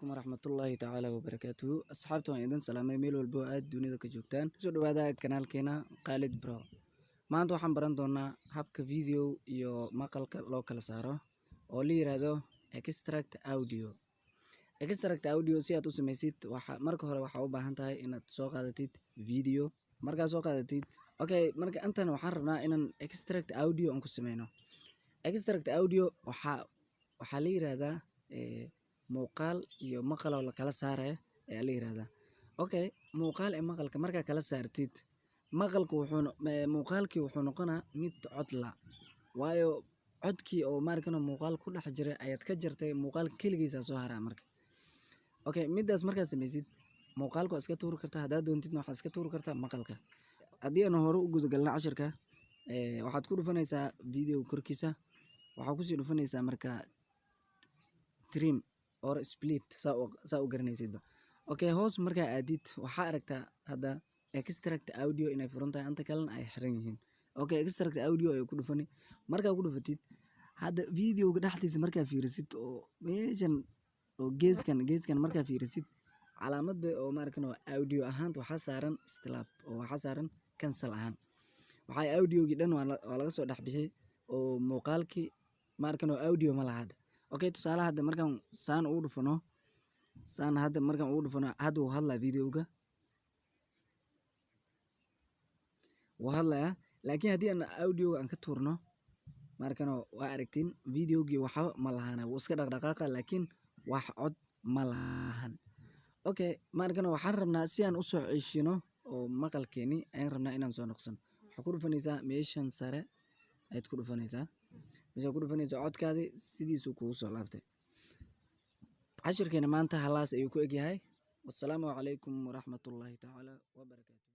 عليكم ورحمة الله تعالى وبركاته أصحابتي وإذن سلامي ميل والبو aad dunida ka joogtaan soo dhawaada kanaalkeena Khalid Bro maanta waxaan baran doonaa habka video iyo maqalka loo kala saaro oo la yiraahdo extract audio si aad u sameysid marka hore waxa u baahan tahay inaad soo qaadatid video marka soo qaadatid marka intan waxaan rabnaa inaan extract audio aan ku sameyno extract audio waxa la yiraahdaa muuqaal iyo maqal oo la kala saaray ayaa la yiraahdaa muuqaal iyo maqalka marka kala saartid maqalku muuqaalkii wuxuu noqonaa mid cod la waayo codkii oo markana muuqaal ku dhex jiray ayaad ka jartay muuqaal kaligiisa soo haraa marka midaas marka sameysid muuqaalku iska tuuri kartaa hadaa doontid waxa iska tuuri kartaa maqalka hadii aan hore u guda galno cashirka waxaad ku dhufanaysaa video korkiisa waxa ku sii dhufanaysaa marka trim or split saa u garanaysid hoos marka aadid waxa aragtaa hada extract audio inay furantahay anta kalena ay xiran yihiin extract audio ay ku dhufani marka ku dhufatid hada video-ga dhaxdiisa marka fiirisid oo meeshan oo geeskan marka fiirisid calaamada oo markan audio ahaan waxa saaran stop oo waxa saaran cancel ahaan waxa audio-gi dhan waa laga soo dhaxbixi oo muuqaalkii markan audio ma lahayd tusaale hada markan saan u dhufano hada uu hadlaa video-ga waa hadlaya laakiin hadii aan audio-ga aan ka tuurno markan waa aragtiin video-gi waxa ma lahaana wuu iska dhaqdhaqaaqa laakiin wax cod ma lahan markan waxaan rabnaa si aan u soo ceshino oo maqalkeeni ayaan rabnaa inaan soo noqsano waxa ku dhufanaysaa meeshan sare ayaad ku dhufanaysaa codkaadi sidiisu kugu soo laabtay cashirkeena maanta halaas ayuu ku egyahay wassalaamu calaykum waraxmatullaahi tacaala wabarakaatu.